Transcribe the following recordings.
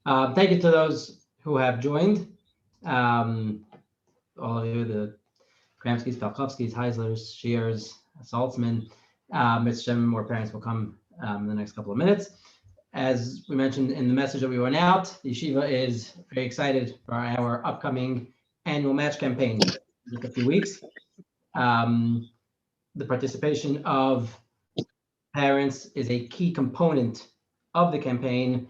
Thank you to those who have joined. All of you, the Kramskis, Falkovskis, Heislers, Shears, Saltzman. More parents will come in the next couple of minutes. As we mentioned in the message that we went out, the Yeshiva is very excited for our upcoming annual match campaign in just a few weeks. The participation of parents is a key component of the campaign.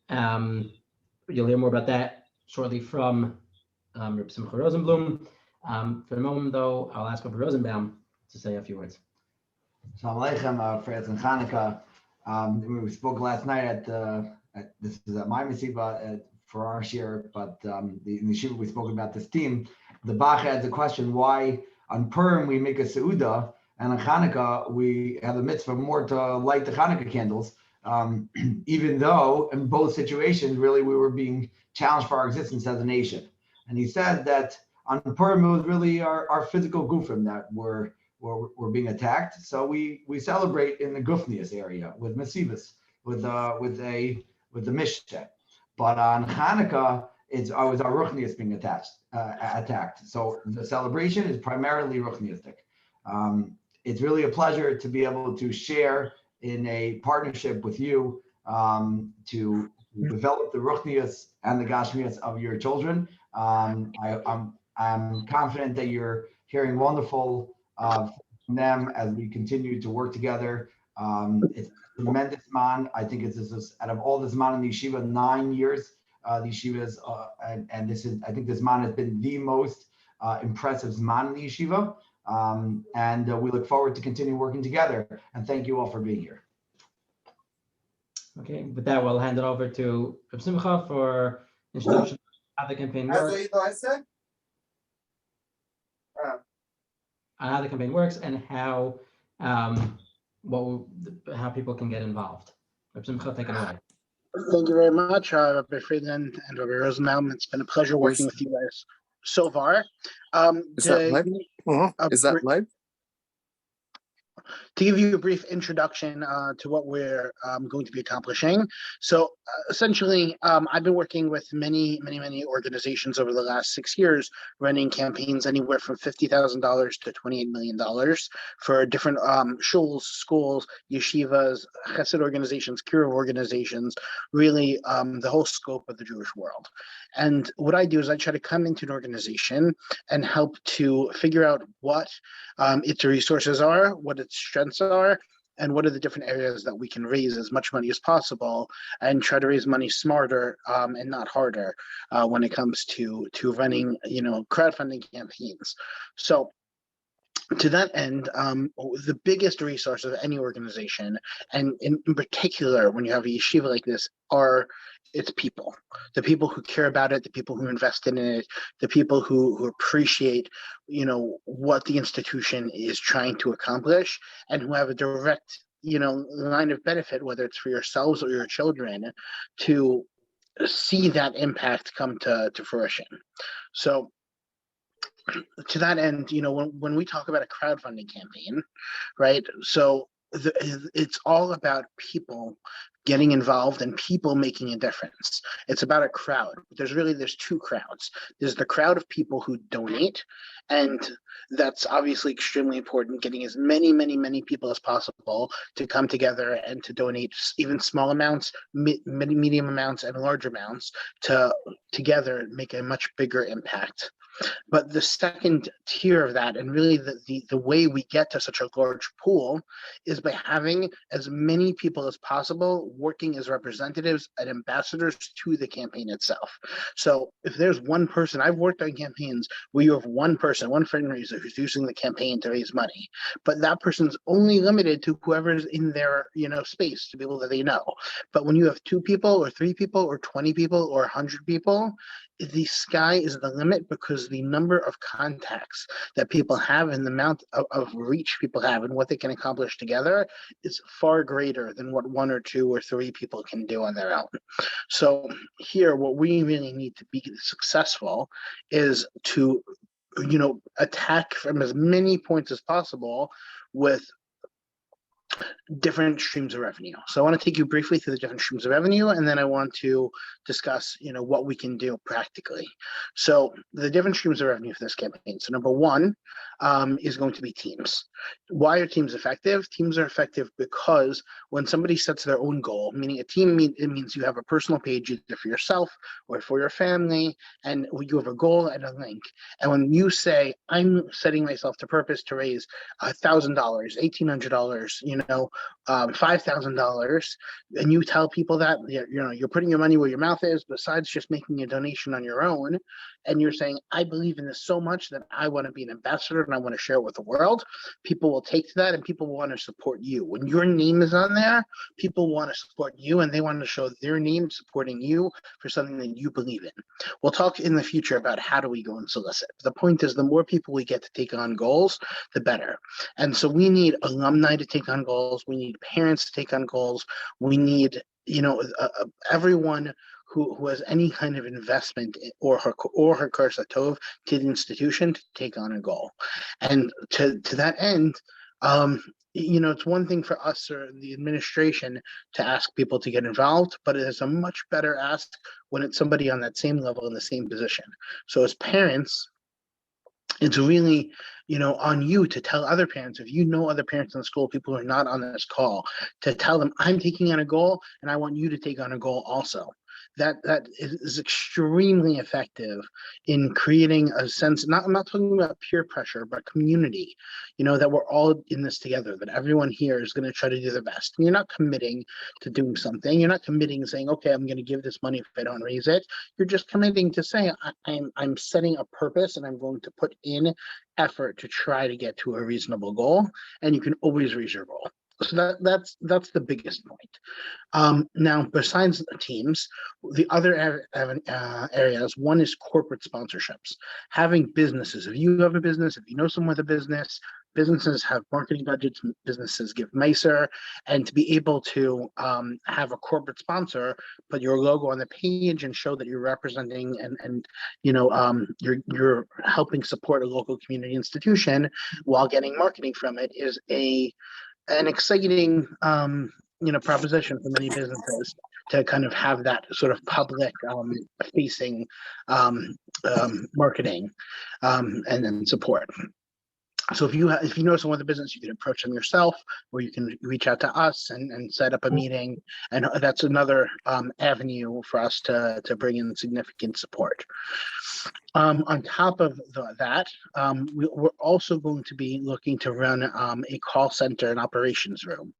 You'll hear more about that shortly from Reb Simcha Rosenblum. For the moment, though, I'll ask Rabbi Rosenbaum to say a few words. Shalom Aleichem, friends in Hanukkah. We spoke last night at this is at my Yeshiva for our share, but in the Yeshiva we spoke about this theme. The Bach had the question why on Purim we make a Seudah and on Hanukkah we have a mitzvah more to light the Hanukkah candles, even though in both situations really we were being challenged for our existence as a nation. And he said that on Purim it was really our physical gufim that were being attacked. So we celebrate in the gufnius area with masivas, with the mishte. But on Hanukkah, it was our ruchnius being attacked. So the celebration is primarily ruchniistic. It's really a pleasure to be able to share in a partnership with you to develop the ruchnius and the gashmias of your children. I'm confident that you're hearing wonderful from them as we continue to work together. It's a tremendous man. I think it's out of all this man in the yeshiva, 9 years. The yeshivas, and this is, I think this man has been the most impressive man in the yeshiva. And we look forward to continue working together. And thank you all for being here. Okay, with that, we'll hand it over to Reb Simcha for introduction of how the campaign works. How the campaign works and how people can get involved. Reb Simcha, take it away. Thank you very much, Rabbi Friedland and Rabbi Rosenbaum. It's been a pleasure working with you guys so far. Is that live? Is that live? To give you a brief introduction to what we're going to be accomplishing. So essentially, I've been working with many organizations over the last 6 years, running campaigns anywhere from $50,000 to $28 million for different shuls, schools, yeshivas, chesed organizations, kiruv organizations, really the whole scope of the Jewish world. And what I do is I try to come into an organization and help to figure out what its resources are, what its strengths are, and what are the different areas that we can raise as much money as possible and try to raise money smarter and not harder when it comes to running, crowdfunding campaigns. So to that end, the biggest resource of any organization, and in particular when you have a yeshiva like this, are its people, the people who care about it, the people who invest in it, the people who appreciate, what the institution is trying to accomplish, and who have a direct, line of benefit, whether it's for yourselves or your children, to see that impact come to fruition. So to that end, when we talk about a crowdfunding campaign, right? So it's all about people getting involved and people making a difference. It's about a crowd. There's two crowds. There's the crowd of people who donate, and that's obviously extremely important, getting as many people as possible to come together and to donate even small amounts, medium amounts, and large amounts to together make a much bigger impact. But the second tier of that, and really the way we get to such a large pool, is by having as many people as possible working as representatives and ambassadors to the campaign itself. So if there's one person, I've worked on campaigns where you have one person, one fundraiser who's using the campaign to raise money, but that person's only limited to whoever's in their space, to people that they know. But when you have 2 people or 3 people or 20 people or 100 people, the sky is the limit, because the number of contacts that people have and the amount of reach people have and what they can accomplish together is far greater than what 1 or 2 or 3 people can do on their own. So here, what we really need to be successful is to, attack from as many points as possible with different streams of revenue. So I want to take you briefly through the different streams of revenue, and then I want to discuss, what we can do practically. So the different streams of revenue for this campaign. So number one is going to be teams. Why are teams effective? Teams are effective because when somebody sets their own goal, meaning a team, it means you have a personal page either for yourself or for your family, and you have a goal and a link. And when you say, I'm setting myself to purpose to raise $1,000, $1,800, $5,000, and you tell people that, you're putting your money where your mouth is, besides just making a donation on your own, and you're saying, I believe in this so much that I want to be an ambassador and I want to share it with the world, people will take to that and people will want to support you. When your name is on there, people want to support you and they want to show their name supporting you for something that you believe in. We'll talk in the future about how do we go and solicit. The point is, the more people we get to take on goals, the better. And so we need alumni to take on goals. We need parents to take on goals. We need, everyone who has any kind of investment or her Kursa Tov to the institution to take on a goal. And to that end, it's one thing for us or the administration to ask people to get involved, but it is a much better ask when it's somebody on that same level in the same position. So as parents, it's really, on you to tell other parents, if you know other parents in the school, people who are not on this call, to tell them, I'm taking on a goal and I want you to take on a goal also. That is extremely effective in creating a sense, I'm not talking about peer pressure, but community, that we're all in this together, that everyone here is going to try to do their best. And you're not committing to doing something. You're not committing saying, okay, I'm going to give this money if I don't raise it. You're just committing to saying, I'm setting a purpose and I'm going to put in effort to try to get to a reasonable goal. And you can always raise your goal. So that's the biggest point. Now, besides teams, the other areas, one is corporate sponsorships. Having businesses. If you have a business, if you know someone with a business, businesses have marketing budgets, businesses give Meiser, and to be able to have a corporate sponsor, put your logo on the page and show that you're representing and you're helping support a local community institution while getting marketing from it is an exciting proposition for many businesses to kind of have that sort of public facing marketing and support. So if you know someone with a business, you can approach them yourself, or you can reach out to us and set up a meeting, and that's another avenue for us to bring in significant support. On top of that, we're also going to be looking to run a call center and operations room.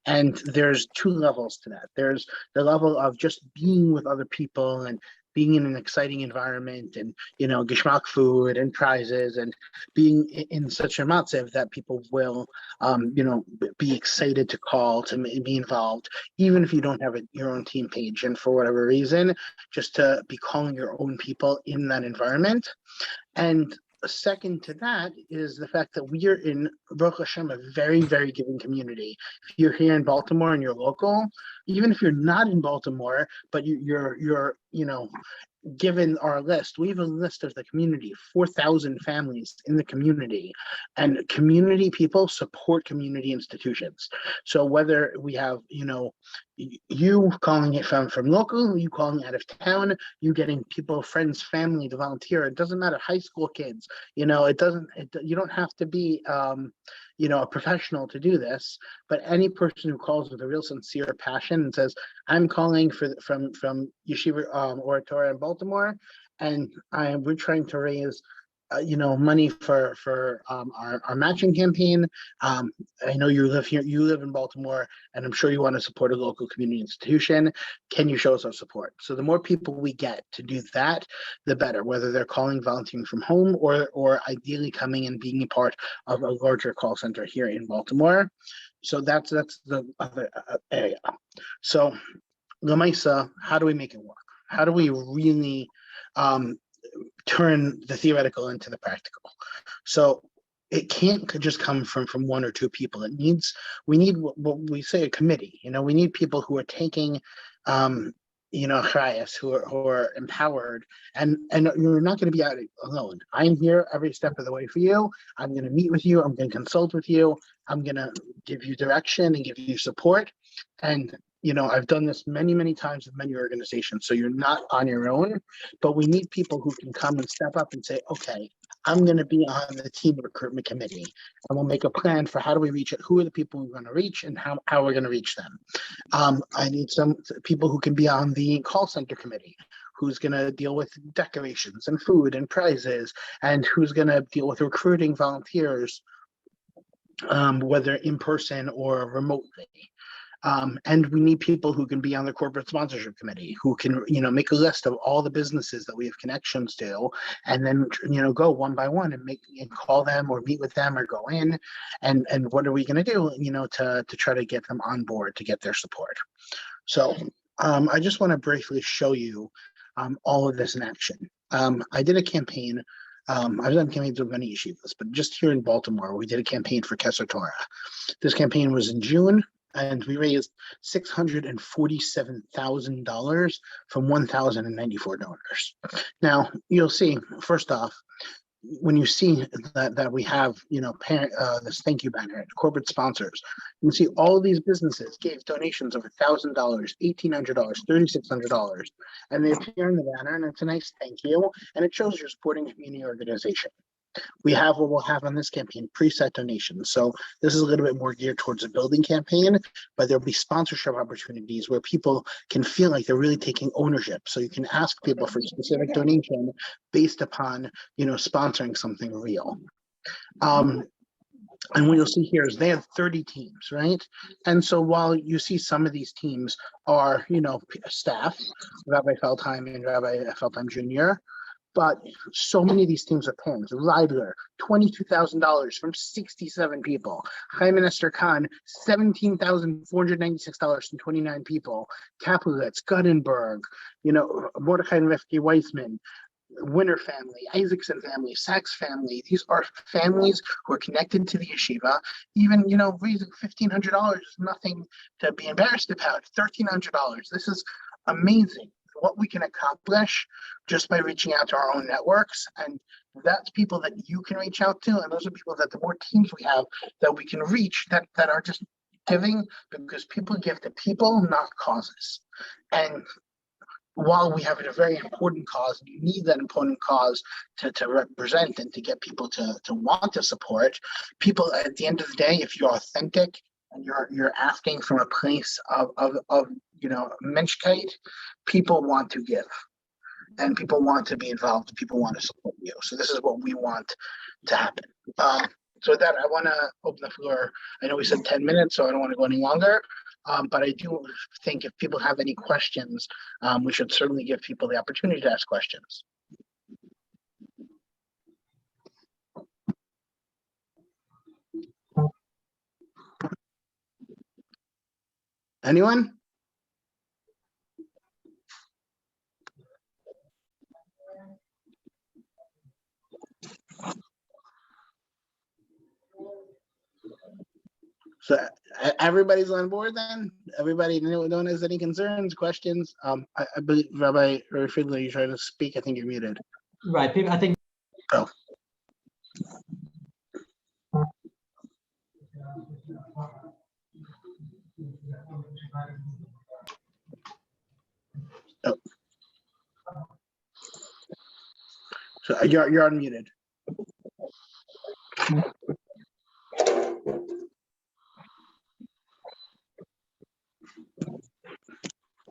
And there's two levels to that. There's the level of just being with other people and being in an exciting environment and, geschmack food and prizes and being in such a matzev that people will, be excited to call, to be involved, even if you don't have your own team page. And for whatever reason, just to be calling your own people in that environment. And second to that is the fact that we are in Baruch Hashem, a very, very giving community. If you're here in Baltimore and you're local, even if you're not in Baltimore, but you're given our list, we have a list of the community, 4,000 families in the community, and community people support community institutions. So whether we have, you calling it from local, you calling out of town, you getting people, friends, family to volunteer, it doesn't matter, high school kids, you don't have to be, a professional to do this, but any person who calls with a real sincere passion and says, I'm calling from Yeshiva or HaTorah in Baltimore, and we're trying to raise money for our matching campaign. I know you live here, you live in Baltimore, and I'm sure you want to support a local community institution. Can you show us our support? So the more people we get to do that, the better, whether they're calling, volunteering from home, or ideally coming and being a part of a larger call center here in Baltimore. So that's the other area. So Lamaisa, how do we make it work? How do we really turn the theoretical into the practical? So it can't just come from one or two people. We need what we say, a committee. We need people who are taking Chayas who are empowered, and you're not going to be out alone. I'm here every step of the way for you. I'm going to meet with you. I'm going to consult with you. I'm going to give you direction and give you support. And I've done this many, many times with many organizations. So you're not on your own, but we need people who can come and step up and say, okay, I'm going to be on the team recruitment committee, and we'll make a plan for how do we reach it, who are the people we're going to reach, and how we're going to reach them. I need some people who can be on the call center committee, who's going to deal with decorations and food and prizes, and who's going to deal with recruiting volunteers, whether in person or remotely. And we need people who can be on the corporate sponsorship committee, who can, make a list of all the businesses that we have connections to, and then, go one by one and call them or meet with them or go in, and what are we going to do, to try to get them on board, to get their support. So I just want to briefly show you all of this in action. I did a campaign. I've done campaigns with many yeshivas, but just here in Baltimore, we did a campaign for HaTorah. This campaign was in June, and we raised $647,000 from 1,094 donors. Now, you'll see, first off, when you see that we have, this thank you banner, corporate sponsors, you can see all of these businesses gave donations of $1,000, $1,800, $3,600, and they appear in the banner, and it's a nice thank you, and it shows you're supporting a community organization. We have what we'll have on this campaign, preset donations. So this is a little bit more geared towards a building campaign, but there'll be sponsorship opportunities where people can feel like they're really taking ownership. So you can ask people for specific donation based upon, sponsoring something real. And what you'll see here is they have 30 teams, right? And so while you see some of these teams are, staff, Rabbi Feldheim and Rabbi Feldheim Jr., but so many of these teams are parents. Reibler, $22,000 from 67 people. Chaim and Esther Khan, $17,496 from 29 people. Kaplowitz, Guttenberg, Mordechai and Refke Weissman, Winter family, Isaacson family, Sachs family. These are families who are connected to the yeshiva. Even, raising $1,500 is nothing to be embarrassed about. $1,300. This is amazing what we can accomplish just by reaching out to our own networks. And that's people that you can reach out to. And those are people that the more teams we have that we can reach that are just giving, because people give to people, not causes. And while we have a very important cause, you need that important cause to represent and to get people to want to support. People at the end of the day, if you're authentic and you're asking from a place of menschkeit, people want to give, and people want to be involved, and people want to support you. So this is what we want to happen. So with that, I want to open the floor. I know we said 10 minutes, so I don't want to go any longer. But I do think if people have any questions, we should certainly give people the opportunity to ask questions. Anyone? So everybody's on board then? Everybody, no one has any concerns, questions? I believe Rabbi Friedler, you trying to speak? I think you're muted. Right, people, I think. Oh. Oh. So you're unmuted.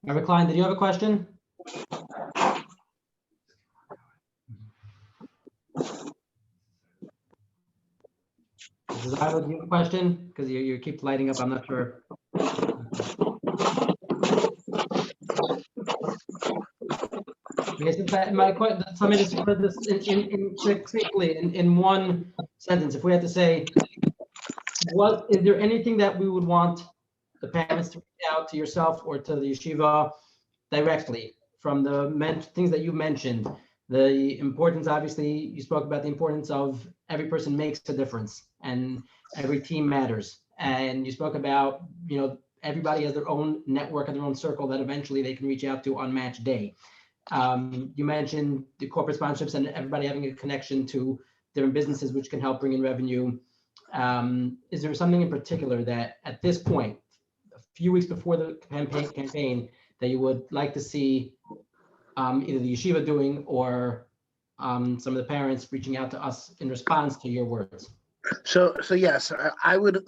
Rabbi Klein, did you have a question? Zyla, do you have a question? Because you keep lighting up, I'm not sure. My question, let me just put this in one sentence. If we had to say, is there anything that we would want the parents to reach out to yourself or to the yeshiva directly from the things that you mentioned? The importance, obviously, you spoke about the importance of every person makes a difference and every team matters. And you spoke about, everybody has their own network and their own circle that eventually they can reach out to on match day. You mentioned the corporate sponsorships and everybody having a connection to different businesses, which can help bring in revenue. Is there something in particular that at this point, a few weeks before the campaign that you would like to see either the yeshiva doing or some of the parents reaching out to us in response to your words? So yes, I would,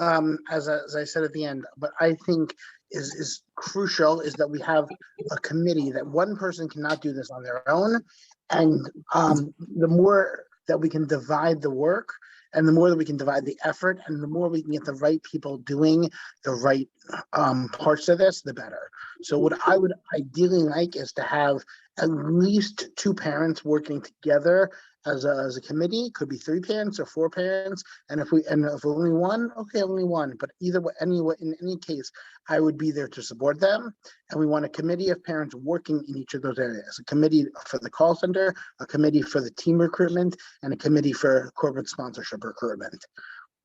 as I said at the end, but I think is crucial is that we have a committee, that one person cannot do this on their own. And the more that we can divide the work, and the more that we can divide the effort, and the more we can get the right people doing the right parts of this, the better. So what I would ideally like is to have at least 2 parents working together as a committee. Could be 3 parents or 4 parents, and if only one, okay, only one. But either way, in any case, I would be there to support them. And we want a committee of parents working in each of those areas: a committee for the call center, a committee for the team recruitment, and a committee for corporate sponsorship recruitment.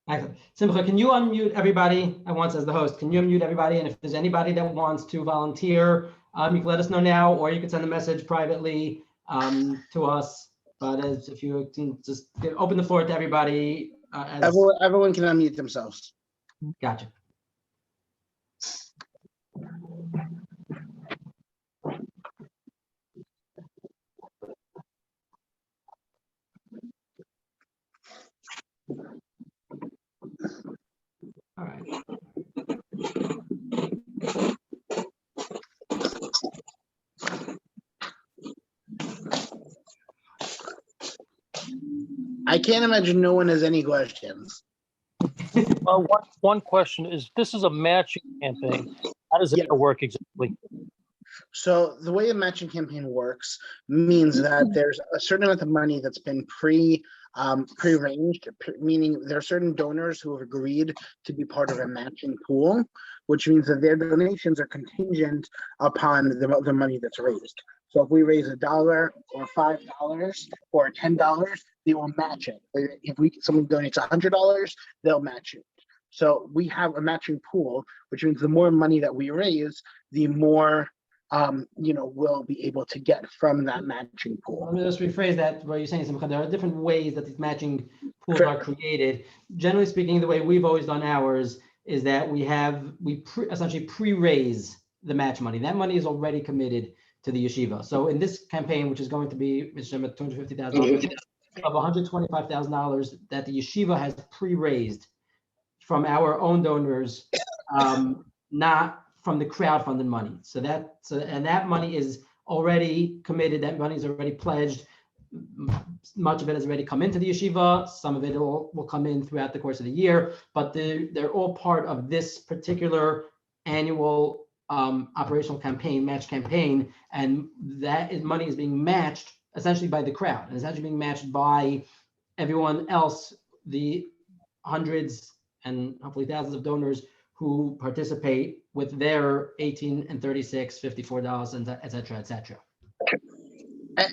Excellent. Simcha, can you unmute everybody at once as the host? Can you unmute everybody? And if there's anybody that wants to volunteer, you can let us know now, or you can send a message privately to us. But if you can just open the floor to everybody. Everyone can unmute themselves. Gotcha. All right. I can't imagine no one has any questions. One question is, this is a matching campaign. How does it work exactly? So the way a matching campaign works means that there's a certain amount of money that's been pre-arranged, meaning there are certain donors who have agreed to be part of a matching pool, which means that their donations are contingent upon the money that's raised. So if we raise $1 or $5 or $10, they will match it. If someone donates $100, they'll match it. So we have a matching pool, which means the more money that we raise, the more we'll be able to get from that matching pool. Let me just rephrase that. What you're saying, Simcha, there are different ways that these matching pools are created. Generally speaking, the way we've always done ours is that we essentially pre-raise the match money. That money is already committed to the yeshiva. So in this campaign, which is going to be $250,000 of $125,000 that the yeshiva has pre-raised from our own donors, not from the crowdfunded money. So that money is already committed. That money is already pledged. Much of it has already come into the yeshiva. Some of it will come in throughout the course of the year, but they're all part of this particular annual operational campaign, match campaign, and money is being matched essentially by the crowd, and it's actually being matched by everyone else, the hundreds and hopefully thousands of donors who participate with their $18 and $36, $54, and et cetera, et cetera.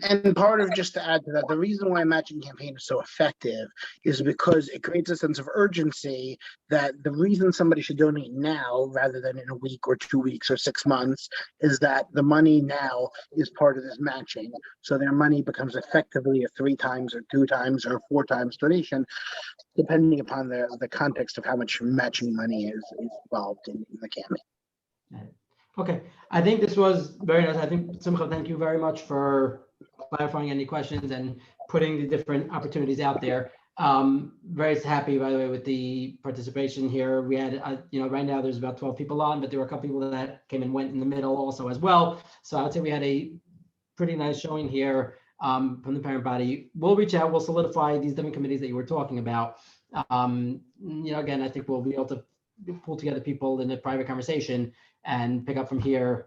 And part of, just to add to that, the reason why a matching campaign is so effective is because it creates a sense of urgency that the reason somebody should donate now rather than in a week or 2 weeks or 6 months is that the money now is part of this matching. So their money becomes effectively a 3 times or 2 times or 4 times donation, depending upon the context of how much matching money is involved in the campaign. Okay, I think this was very nice. I think, Simcha, thank you very much for clarifying any questions and putting the different opportunities out there. Very happy, by the way, with the participation here. We had, right now there's about 12 people on, but there were a couple people that came and went in the middle also as well. So I would say we had a pretty nice showing here from the parent body. We'll reach out, we'll solidify these different committees that you were talking about. Again, I think we'll be able to pull together people in a private conversation and pick up from here,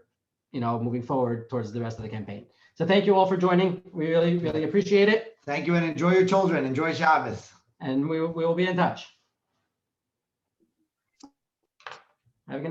moving forward towards the rest of the campaign. So thank you all for joining. We really, really appreciate it. Thank you, and enjoy your children. Enjoy Shabbos. And we will be in touch. Have a good night.